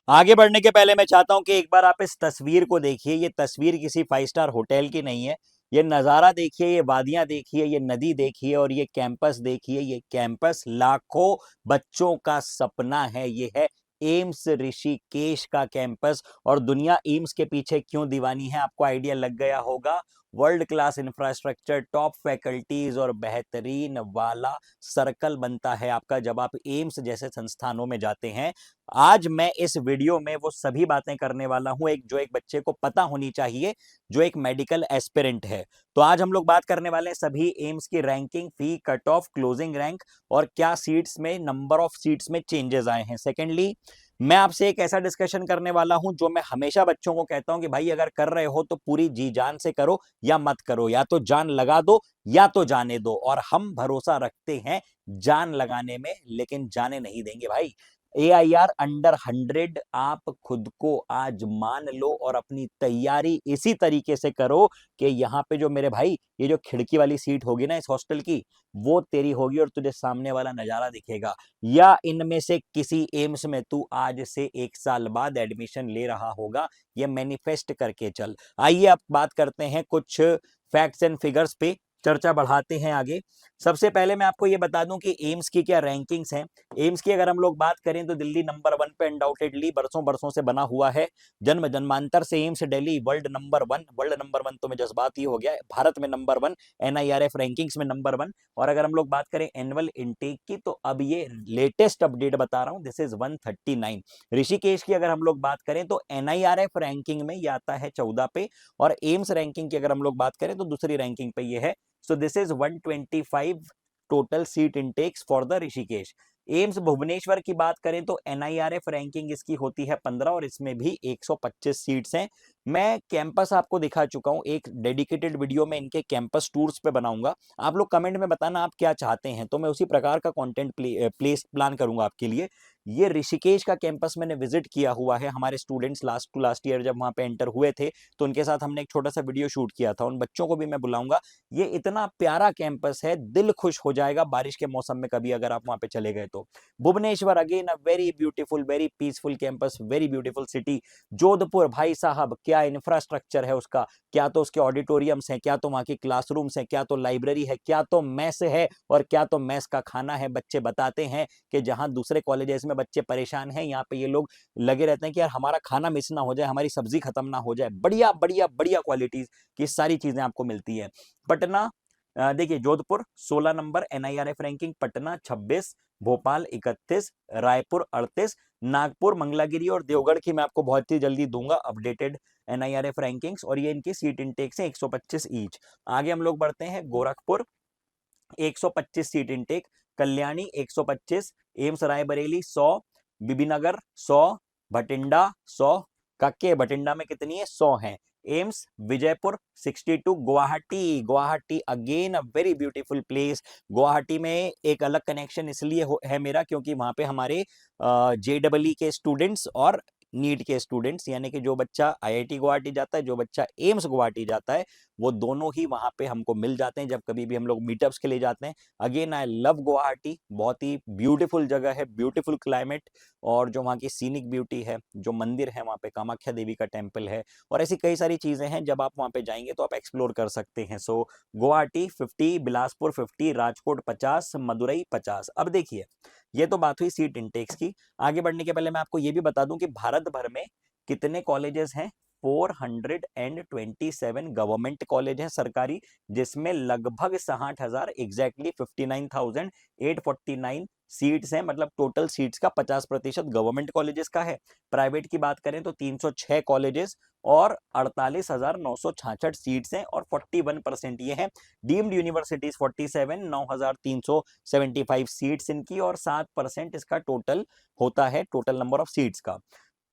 आगे बढ़ने के पहले मैं चाहता हूं कि एक बार आप इस तस्वीर को देखिए। ये तस्वीर किसी 5 स्टार होटल की नहीं है। ये नज़ारा देखिए, ये वादियां देखिए, ये नदी देखिए और ये कैंपस देखिए। ये कैंपस लाखों बच्चों का सपना है। ये है एम्स ऋषिकेश का कैंपस। और दुनिया एम्स के पीछे क्यों दीवानी है, आपको आइडिया लग गया होगा। World class infrastructure, top faculties और बेहतरीन वाला सर्कल बनता है आपका जब आप एम्स जैसे संस्थानों में जाते हैं। आज मैं इस वीडियो में वो सभी बातें करने वाला हूं जो एक बच्चे को पता होनी चाहिए, जो एक मेडिकल एस्पिरेंट है। तो आज हम लोग बात करने वाले हैं सभी एम्स की रैंकिंग, फी, कट ऑफ, क्लोजिंग रैंक और क्या सीट्स में, नंबर ऑफ सीट्स में चेंजेस आए हैं। सेकेंडली, मैं आपसे एक ऐसा डिस्कशन करने वाला हूं जो मैं हमेशा बच्चों को कहता हूं कि भाई अगर कर रहे हो तो पूरी जी जान से करो या मत करो। या तो जान लगा दो या तो जाने दो। और हम भरोसा रखते हैं जान लगाने में, लेकिन जाने नहीं देंगे भाई। AIR अंडर 100 आप खुद को आज मान लो और अपनी तैयारी इसी तरीके से करो कि यहां पे जो मेरे भाई ये जो खिड़की वाली सीट होगी ना इस हॉस्टल की, वो तेरी होगी और तुझे सामने वाला नजारा दिखेगा। या इनमें से किसी एम्स में तू आज से 1 साल बाद एडमिशन ले रहा होगा। ये मैनिफेस्ट करके चल। आइए अब बात करते हैं कुछ फैक्ट्स एंड फिगर्स पे, चर्चा बढ़ाते हैं आगे। सबसे पहले मैं आपको ये बता दूं कि एम्स की क्या रैंकिंग्स हैं। एम्स की अगर हम लोग बात करें तो दिल्ली नंबर 1 पे अनडाउटेडली बरसों बरसों से बना हुआ है। जन्म जन्मांतर से AIIMS Delhi world number 1, world number 1 तो मैं जज्बात ही हो गया है, भारत में नंबर 1, NIRF रैंकिंग्स में नंबर 1। और अगर हम लोग बात करें एनुअल इनटेक की, तो अब ये लेटेस्ट अपडेट बता रहा हूं, दिस इज 139। ऋषिकेश की अगर हम लोग बात करें तो NIRF रैंकिंग में ये आता है 14 पे। और एम्स रैंकिंग की अगर हम लोग बात करें तो दूसरी रैंकिंग पे ये है। So this is 125 total seat intakes for the Rishikesh. AIIMS Bhubaneswar की बात करें तो NIRF रैंकिंग इसकी होती है 15 और इसमें भी 125 सीट्स हैं। मैं कैंपस आपको दिखा चुका हूं, एक डेडिकेटेड वीडियो में इनके कैंपस टूर्स पे बनाऊंगा। आप लोग कमेंट में बताना आप क्या चाहते हैं, तो मैं उसी प्रकार का कंटेंट प्लेस प्लान करूंगा आपके लिए। ये ऋषिकेश का कैंपस मैंने विजिट किया हुआ है। हमारे students last to last year जब वहां पे एंटर हुए थे तो उनके साथ हमने एक छोटा सा वीडियो शूट किया था। उन बच्चों को भी मैं बुलाऊंगा। ये इतना प्यारा कैंपस है, दिल खुश हो जाएगा बारिश के मौसम में कभी अगर आप वहां पे चले गए तो। Bhubaneswar again a very beautiful, very peaceful campus, very beautiful city. Jodhpur भाई साहब क्या इंफ्रास्ट्रक्चर है उसका, क्या तो उसके ऑडिटोरियम्स हैं, क्या तो वहां की क्लासरूम्स हैं, क्या तो लाइब्रेरी है, क्या तो मेस है और क्या तो मेस का खाना है। बच्चे बताते हैं कि जहां दूसरे कॉलेजेस में बच्चे परेशान हैं, यहाँ पे ये लोग लगे रहते हैं कि यार हमारा खाना मिस ना हो जाए, हमारी सब्जी खत्म ना हो जाए। बढ़िया बढ़िया बढ़िया क्वालिटीज की सारी चीजें आपको मिलती है। पटना, देखिए Jodhpur 16 number NIRF ranking, Patna 26, Bhopal 31, Raipur 38, Nagpur, Mangalagiri और देवगढ़ की मैं आपको बहुत ही जल्दी दूंगा अपडेटेड NIRF रैंकिंग्स। और ये इनकी सीट इनटेक से 125 ईच। आगे हम लोग बढ़ते हैं, Gorakhpur 125 seat intake, Kalyani 125, AIIMS Raebareli 100, Bibinagar 100, Bathinda 100। कक्के भटिंडा में कितनी है, 100 है। AIIMS Vijaypur 62, Guwahati, Guwahati again a very beautiful place. Guwahati में एक अलग कनेक्शन इसलिए है मेरा क्योंकि वहां पे हमारे JEE के स्टूडेंट्स और नीट के स्टूडेंट्स, यानी कि जो बच्चा IIT गुवाहाटी जाता है, जो बच्चा एम्स गुवाहाटी जाता है, वो दोनों ही वहां पे हमको मिल जाते हैं जब कभी भी हम लोग मीटअप्स के लिए जाते हैं। अगेन आई लव गुवाहाटी, बहुत ही ब्यूटीफुल जगह है, ब्यूटीफुल क्लाइमेट। और जो वहाँ की सीनिक ब्यूटी है, जो मंदिर है वहाँ पे कामाख्या देवी का टेम्पल है और ऐसी कई सारी चीजें हैं, जब आप वहाँ पे जाएंगे तो आप एक्सप्लोर कर सकते हैं। सो गुवाहाटी 50, बिलासपुर 50, राजकोट 50, मदुरई 50। अब देखिए, ये तो बात हुई सीट इंटेक्स की। आगे बढ़ने के पहले मैं आपको ये भी बता दूं कि भारत भर में कितने कॉलेजेस हैं। 427 गवर्नमेंट कॉलेज हैं सरकारी, जिसमें लगभग 60,000, एग्जैक्टली 59,849 सीट्स हैं। मतलब टोटल सीट्स का 50% गवर्नमेंट कॉलेजेस का है। प्राइवेट की बात करें तो 306 कॉलेजेस और 48,966 सीट्स हैं और 41% ये हैं। डीम्ड यूनिवर्सिटीज 47, 9,375 सीट्स इनकी और 7% इसका टोटल होता है, टोटल नंबर ऑफ सीट्स का।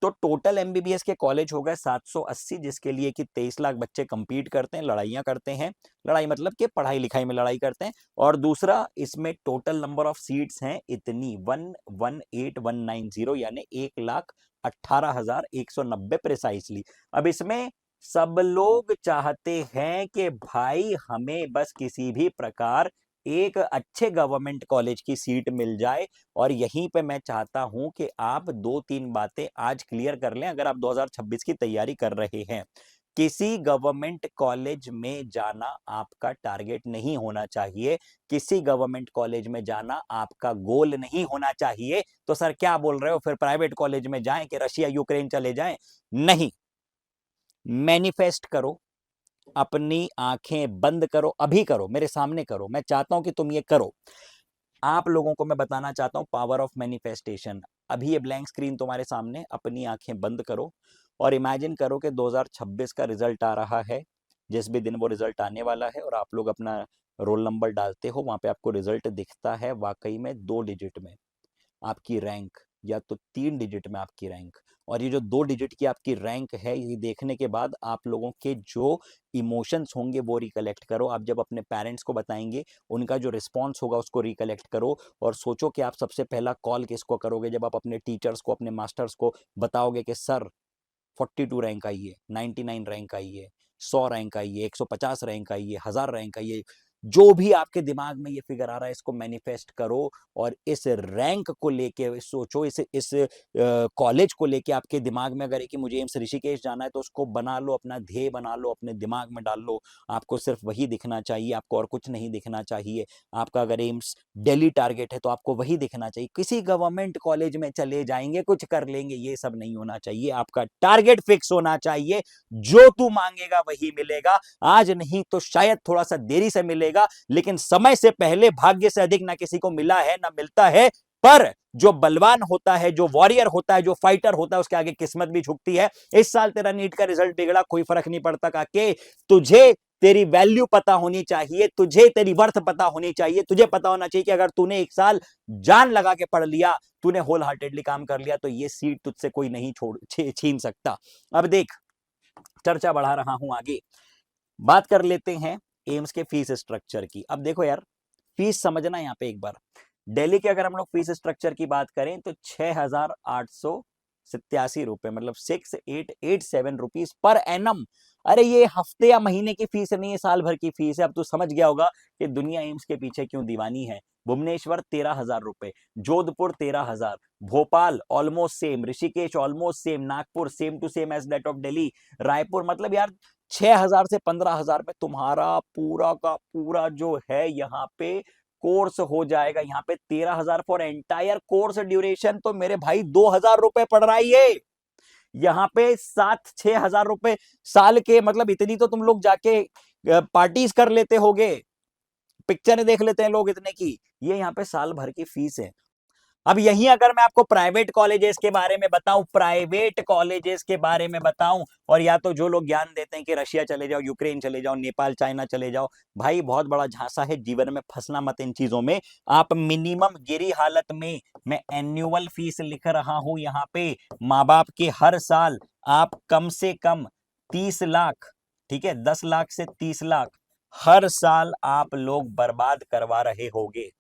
तो टोटल MBBS के कॉलेज हो गए 780, जिसके लिए कि 23 लाख बच्चे कंपीट करते हैं, लड़ाइयां करते हैं। लड़ाई मतलब कि पढ़ाई लिखाई में लड़ाई करते हैं। और दूसरा, इसमें टोटल नंबर ऑफ सीट्स हैं इतनी 118,190, यानी 1,18,190 प्रिसाइसली। अब इसमें सब लोग चाहते हैं कि भाई हमें बस किसी भी प्रकार एक अच्छे गवर्नमेंट कॉलेज की सीट मिल जाए। और यहीं पे मैं चाहता हूं कि आप 2-3 बातें आज क्लियर कर लें अगर आप 2026 की तैयारी कर रहे हैं। किसी गवर्नमेंट कॉलेज में जाना आपका टारगेट नहीं होना चाहिए, किसी गवर्नमेंट कॉलेज में जाना आपका गोल नहीं होना चाहिए। तो सर क्या बोल रहे हो, फिर प्राइवेट कॉलेज में जाएं कि रशिया यूक्रेन चले जाएं? नहीं, मैनिफेस्ट करो, अपनी आंखें बंद करो, अभी करो, मेरे सामने करो, मैं चाहता हूं कि तुम ये करो। आप लोगों को मैं बताना चाहता हूं पावर ऑफ मैनिफेस्टेशन। अभी ये ब्लैंक स्क्रीन तुम्हारे सामने, अपनी आंखें बंद करो और इमेजिन करो कि 2026 का रिजल्ट आ रहा है। जिस भी दिन वो रिजल्ट आने वाला है और आप लोग अपना रोल नंबर डालते हो, वहां पे आपको रिजल्ट दिखता है वाकई में 2 डिजिट में आपकी रैंक, या तो 3 डिजिट में आपकी रैंक। और ये जो 2 डिजिट की आपकी रैंक है, ये देखने के बाद आप लोगों के जो इमोशंस होंगे वो रिकलेक्ट करो। आप जब अपने पेरेंट्स को बताएंगे, उनका जो रिस्पॉन्स होगा उसको रिकलेक्ट करो और सोचो कि आप सबसे पहला कॉल किसको करोगे जब आप अपने टीचर्स को, अपने मास्टर्स को बताओगे कि सर 42 रैंक आई है, 99 रैंक आई है, 100 रैंक आई है, 150 रैंक आई है, 1000 रैंक आई है। जो भी आपके दिमाग में ये फिगर आ रहा है, इसको मैनिफेस्ट करो और इस रैंक को लेके सोचो, इस कॉलेज को लेके आपके दिमाग में अगर है कि मुझे एम्स ऋषिकेश जाना है, तो उसको बना लो, अपना ध्येय बना लो, अपने दिमाग में डाल लो। आपको सिर्फ वही दिखना चाहिए, आपको और कुछ नहीं दिखना चाहिए। आपका अगर एम्स दिल्ली टारगेट है तो आपको वही दिखना चाहिए। किसी गवर्नमेंट कॉलेज में चले जाएंगे, कुछ कर लेंगे, ये सब नहीं होना चाहिए। आपका टारगेट फिक्स होना चाहिए, जो तू मांगेगा वही मिलेगा। आज नहीं तो शायद थोड़ा सा देरी से मिलेगा, लेकिन समय से पहले भाग्य से अधिक ना किसी को मिला है ना मिलता है। पर जो बलवान होता है, जो वॉरियर होता है, जो फाइटर होता है, उसके आगे किस्मत भी झुकती है। इस साल तेरा नीट का रिजल्ट बिगड़ा, कोई फर्क नहीं पड़ता काके, तुझे तेरी वैल्यू पता होनी चाहिए, तुझे तेरी वर्थ पता होनी चाहिए। तुझे पता होना चाहिए कि अगर तूने एक साल जान लगा के पढ़ लिया, तूने होल हार्टेडली काम कर लिया, तो ये सीट तुझसे कोई नहीं छीन सकता। अब देख, चर्चा बढ़ा रहा हूं आगे, बात कर लेते हैं एम्स के फीस स्ट्रक्चर की। अब देखो यार, फीस समझना यहाँ पे एक बार। दिल्ली के अगर हम लोग फीस स्ट्रक्चर की बात करें तो 6,887 रुपए, मतलब 6,887 रुपीज पर एनम। अरे ये हफ्ते या महीने की फीस नहीं है, साल भर की फीस है। अब तू समझ गया होगा कि दुनिया एम्स के पीछे क्यों दीवानी है। भुवनेश्वर 13,000 रुपए, Jodhpur 13,000, Bhopal almost same, Rishikesh almost same, Nagpur same to same as that of Delhi, Raipur, मतलब यार 6,000 से 15,000 में तुम्हारा पूरा का पूरा जो है यहाँ पे कोर्स हो जाएगा। यहाँ पे 13,000 फॉर एंटायर कोर्स ड्यूरेशन, तो मेरे भाई 2,000 रुपए पड़ रहा है ये। यहाँ पे 7-6 हजार रुपए साल के, मतलब इतनी तो तुम लोग जाके पार्टीज कर लेते होगे, पिक्चर देख लेते हैं लोग इतने की। ये यहाँ पे साल भर की फीस है। अब यहीं अगर मैं आपको प्राइवेट कॉलेजेस के बारे में बताऊं, प्राइवेट कॉलेजेस के बारे में बताऊं, और या तो जो लोग ज्ञान देते हैं कि रशिया चले जाओ, यूक्रेन चले जाओ, नेपाल चाइना चले जाओ, भाई बहुत बड़ा झांसा है, जीवन में फंसना मत इन चीजों में। आप मिनिमम गिरी हालत में, मैं एनुअल फीस लिख रहा हूं यहाँ पे, माँ बाप के हर साल आप कम से कम 30 लाख, ठीक है, 10 लाख से 30 लाख हर साल आप लोग बर्बाद करवा रहे होगे।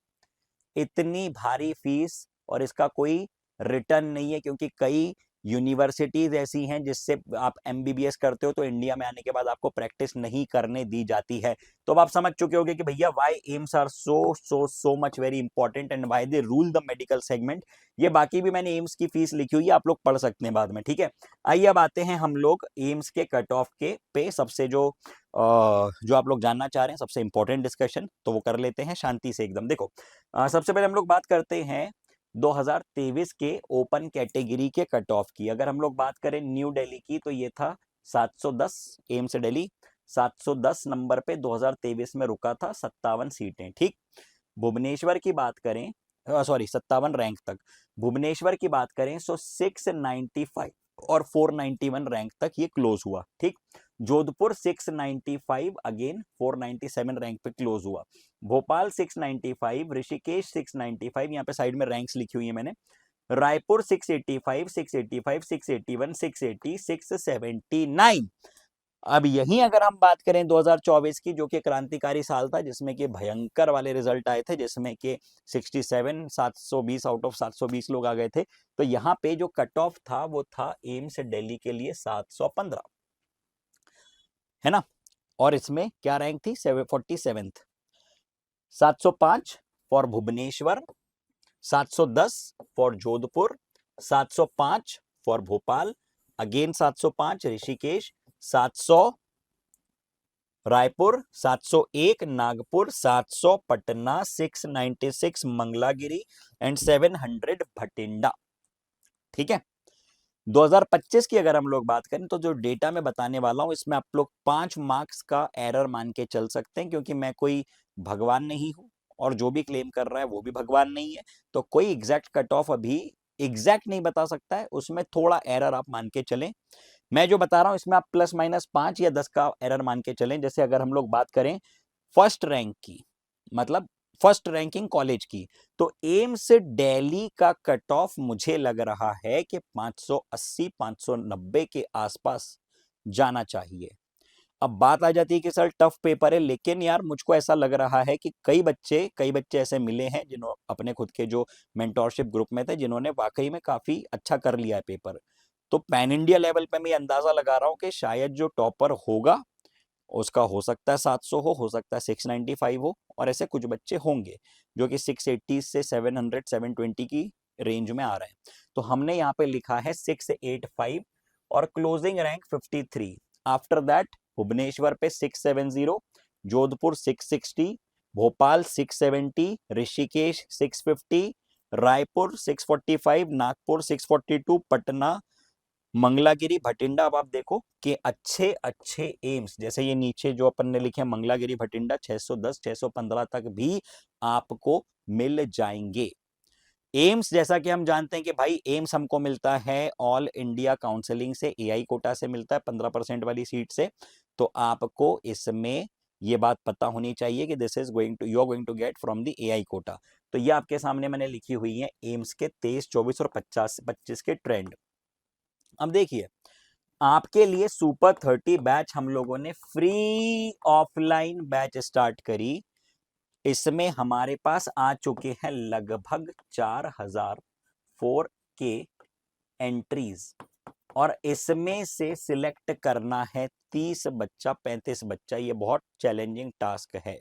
इतनी भारी फीस, और इसका कोई रिटर्न नहीं है, क्योंकि कई यूनिवर्सिटीज ऐसी हैं जिससे आप एमबीबीएस करते हो तो इंडिया में आने के बाद आपको प्रैक्टिस नहीं करने दी जाती है। तो अब आप समझ चुके होंगे कि भैया why AIIMS are so much very important and why they rule the medical segment. ये बाकी भी मैंने एम्स की फीस लिखी हुई है, आप लोग पढ़ सकते हैं बाद में, ठीक है। आइए अब आते हैं हम लोग एम्स के कट ऑफ के पे, सबसे जो आप लोग जानना चाह रहे हैं, सबसे इंपॉर्टेंट डिस्कशन, तो वो कर लेते हैं शांति से एकदम। देखो, सबसे पहले हम लोग बात करते हैं 2023 के ओपन कैटेगरी के कट ऑफ की। अगर हम लोग बात करें न्यू दिल्ली की, तो ये था 710, एम्स दिल्ली 710 नंबर पे 2023 में रुका था, 57 सीटें, ठीक। भुवनेश्वर की बात करें, सॉरी 57 रैंक तक। भुवनेश्वर की बात करें सो 695 और 491 रैंक तक ये क्लोज हुआ, ठीक। जोधपुर 695, अगेन 497 रैंक पे क्लोज हुआ। भोपाल 695, ऋषिकेश 695, यहाँ पे साइड में रैंक्स लिखी हुई है मैंने। रायपुर 685, 685, 681, 680, 679। अब यहीं अगर हम बात करें 2024 की, जो कि क्रांतिकारी साल था, जिसमें कि भयंकर वाले रिजल्ट आए थे, जिसमें कि 67 720 आउट ऑफ 720 लोग आ गए थे, तो यहाँ पे जो कट ऑफ था वो था एम्स दिल्ली के लिए 715, है ना। और इसमें क्या रैंक थी, 47th। 705 for Bhubaneswar, 710 for Jodhpur, 705 for Bhopal, again 705 Rishikesh, 700 Raipur, 701 Nagpur, 700 Patna, 696 Mangalagiri and 700 Bathinda. ठीक है, 2025 की अगर हम लोग बात करें तो जो डेटा मैं बताने वाला हूं इसमें आप लोग 5 मार्क्स का एरर मान के चल सकते हैं, क्योंकि मैं कोई भगवान नहीं हूं और जो भी क्लेम कर रहा है वो भी भगवान नहीं है, तो कोई एग्जैक्ट कट ऑफ अभी एग्जैक्ट नहीं बता सकता है, उसमें थोड़ा एरर आप मान के चलें। मैं जो बता रहा हूं इसमें आप प्लस माइनस 5 या 10 का एरर मान के चलें। जैसे अगर हम लोग बात करें फर्स्ट रैंक की, मतलब फर्स्ट रैंकिंग कॉलेज की, तो एम्स दिल्ली का कट ऑफ मुझे लग रहा है कि 580 590 के आसपास जाना चाहिए। अब बात आ जाती है कि सर टफ पेपर है, लेकिन यार मुझको ऐसा लग रहा है कि कई बच्चे ऐसे मिले हैं जिन्होंने अपने खुद के जो मेंटोरशिप ग्रुप में थे जिन्होंने वाकई में काफी अच्छा कर लिया है पेपर। तो पैन इंडिया लेवल पे मैं अंदाजा लगा रहा हूं कि शायद जो टॉपर होगा उसका हो सकता है 700 हो सकता है 695 हो, और ऐसे कुछ बच्चे होंगे जो कि 680 से 700 720 की रेंज में आ रहे हैं। तो हमने यहाँ पे लिखा है 685 और closing rank 53। After that Bhubaneswar पे 670, जोधपुर 660, भोपाल 670, ऋषिकेश 650, रायपुर 645, नागपुर 642, पटना, मंगलागिरी, भटिंडा। अब आप देखो कि अच्छे अच्छे एम्स जैसे ये नीचे जो अपन ने लिखे मंगलागिरी भटिंडा 610 615 तक भी आपको मिल जाएंगे। एम्स जैसा कि हम जानते हैं कि भाई एम्स हमको मिलता है ऑल इंडिया काउंसलिंग से, एआई कोटा से मिलता है 15% वाली सीट से। तो आपको इसमें ये बात पता होनी चाहिए कि this is going to, you are going to get from the AI quota. तो ये आपके सामने मैंने लिखी हुई है एम्स के 23 24 और 25 के ट्रेंड। अब देखिए आपके लिए सुपर 30 बैच हम लोगों ने फ्री ऑफलाइन बैच स्टार्ट करी। इसमें हमारे पास आ चुके हैं लगभग 4004 के एंट्रीज, और इसमें से सिलेक्ट करना है 30 बच्चा 35 बच्चा। ये बहुत चैलेंजिंग टास्क है,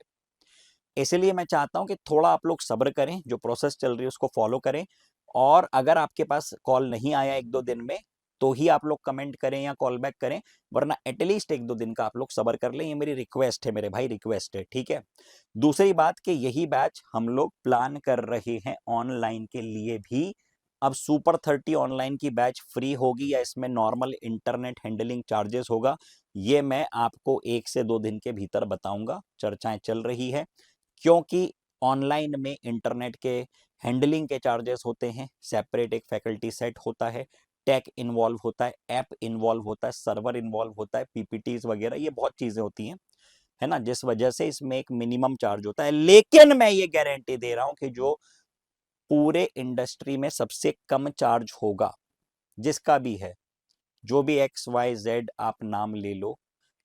इसलिए मैं चाहता हूं कि थोड़ा आप लोग सब्र करें, जो प्रोसेस चल रही है उसको फॉलो करें। और अगर आपके पास कॉल नहीं आया 1-2 दिन में तो ही आप लोग कमेंट करें या कॉल बैक करें, वरना एटलीस्ट 1-2 दिन का आप लोग सब्र कर लें। ये मेरी रिक्वेस्ट है मेरे भाई, रिक्वेस्ट है, ठीक है। दूसरी बात कि यही बैच हम लोग प्लान कर रहे हैं ऑनलाइन के लिए भी। अब सुपर 30 ऑनलाइन की बैच फ्री होगी या इसमें नॉर्मल इंटरनेट हैंडलिंग चार्जेस होगा, ये मैं आपको 1 से 2 दिन के भीतर बताऊंगा। चर्चाएं चल रही है, क्योंकि ऑनलाइन में इंटरनेट के हैंडलिंग के चार्जेस होते हैं, सेपरेट एक फैकल्टी सेट होता है, टेक इन्वॉल्व होता है, ऐप इन्वॉल्व होता है, सर्वर इन्वॉल्व होता है, पीपीटीज वगैरह, ये बहुत चीजें होती हैं, है ना, जिस वजह से इसमें एक मिनिमम चार्ज होता है। लेकिन मैं ये गारंटी दे रहा हूं कि जो पूरे इंडस्ट्री में सबसे कम चार्ज होगा, जिसका भी है, जो भी XYZ आप नाम ले लो,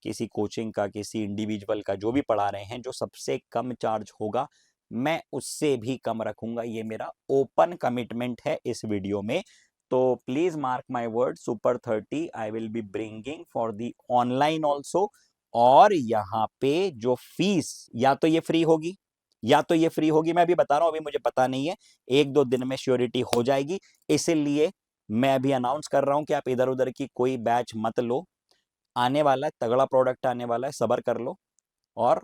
किसी कोचिंग का, किसी इंडिविजुअल का, जो भी पढ़ा रहे हैं, जो सबसे कम चार्ज होगा मैं उससे भी कम रखूंगा। ये मेरा ओपन कमिटमेंट है इस वीडियो में। तो please mark my word, super 30 I will be bringing for the online also. और यहाँ पे जो फीस या तो ये फ्री होगी या तो ये फ्री होगी, मैं अभी बता रहा हूं, अभी मुझे पता नहीं है, 1-2 दिन में श्योरिटी हो जाएगी। इसीलिए मैं अभी अनाउंस कर रहा हूं कि आप इधर उधर की कोई बैच मत लो, आने वाला है तगड़ा प्रोडक्ट आने वाला है, सब्र कर लो और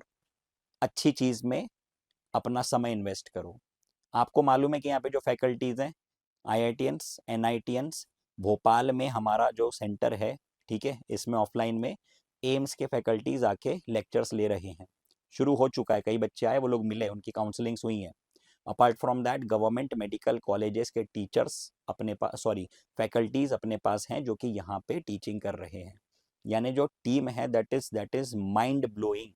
अच्छी चीज में अपना समय इन्वेस्ट करो। आपको मालूम है कि यहाँ पे जो फैकल्टीज हैं, IITians NITians, भोपाल में हमारा जो सेंटर है, ठीक है, इसमें ऑफलाइन में एम्स के फैकल्टीज आके लेक्चर्स ले रहे हैं, शुरू हो चुका है, कई बच्चे आए, वो लोग मिले, उनकी काउंसलिंग्स हुई हैं। Apart from that government medical colleges के टीचर्स अपने पास, सॉरी फैकल्टीज अपने पास हैं जो कि यहाँ पे टीचिंग कर रहे हैं। यानी जो टीम है दैट इज माइंड ब्लोइंग।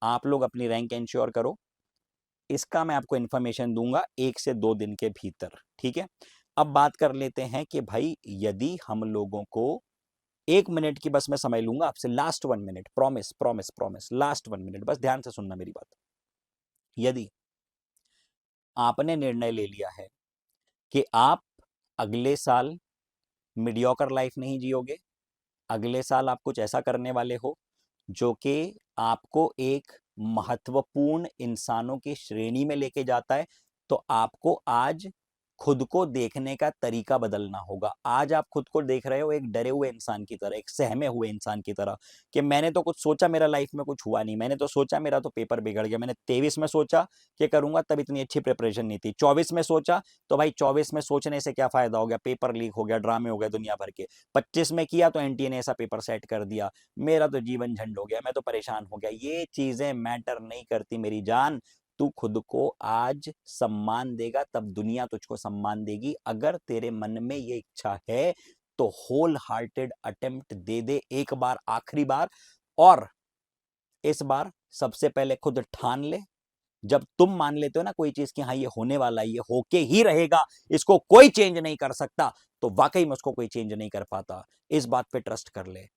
आप लोग अपनी रैंक इंश्योर करो, इसका मैं आपको इन्फॉर्मेशन दूंगा 1 से 2 दिन के भीतर, ठीक है। अब बात कर लेते हैं कि भाई यदि हम लोगों को 1 मिनट की बस मैं समय लूंगा आपसे, last 1 minute, promise promise promise, last 1 minute, बस ध्यान से सुनना मेरी बात। यदि आपने निर्णय ले लिया है कि आप अगले साल मीडियोकर लाइफ नहीं जियोगे, अगले साल आप कुछ ऐसा करने वाले हो जो कि आपको एक महत्वपूर्ण इंसानों की श्रेणी में लेके जाता है। तो आपको आज खुद को देखने का तरीका बदलना होगा। आज आप खुद को देख रहे हो एक डरे हुए इंसान की तरह, एक सहमे हुए इंसान की तरह, कि मैंने तो कुछ सोचा, मेरा लाइफ में कुछ हुआ नहीं, मैंने तो सोचा मेरा तो पेपर बिगड़ गया, मैंने 23 में सोचा कि करूंगा, तब इतनी अच्छी प्रिपरेशन नहीं थी, 24 में सोचा, तो भाई 24 में सोचने से क्या फायदा हो गया, पेपर लीक हो गया, ड्रामे हो गए दुनिया भर के, 25 में किया तो एनटीए ने ऐसा पेपर सेट कर दिया, मेरा तो जीवन झंड हो गया, मैं तो परेशान हो गया। ये चीजें मैटर नहीं करती मेरी जान। तू खुद को आज सम्मान देगा तब दुनिया तुझको सम्मान देगी। अगर तेरे मन में ये इच्छा है तो होल हार्टेड अटेम्प्ट दे दे, एक बार, आखिरी बार। और इस बार सबसे पहले खुद ठान ले। जब तुम मान लेते हो ना कोई चीज कि हाँ ये होने वाला है, ये होके ही रहेगा, इसको कोई चेंज नहीं कर सकता, तो वाकई में उसको कोई चेंज नहीं कर पाता। इस बात पे ट्रस्ट कर ले।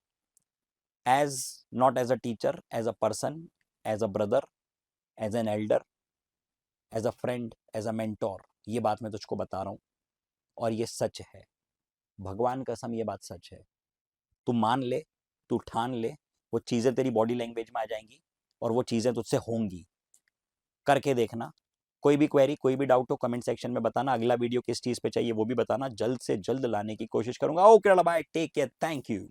As not as a teacher, as a person, as a brother, as an elder, as a friend, as a mentor, ये बात मैं तुझको बता रहा हूं और ये सच है। भगवान कसम ये बात सच है। तू मान ले, तू ठान ले, वो चीजें तेरी बॉडी लैंग्वेज में आ जाएंगी और वो चीजें तुझसे होंगी। करके देखना। कोई भी क्वेरी, कोई भी डाउट हो कमेंट सेक्शन में बताना। अगला वीडियो किस चीज पे चाहिए वो भी बताना, जल्द से जल्द लाने की कोशिश करूंगा। Okay bye, take care, thank you.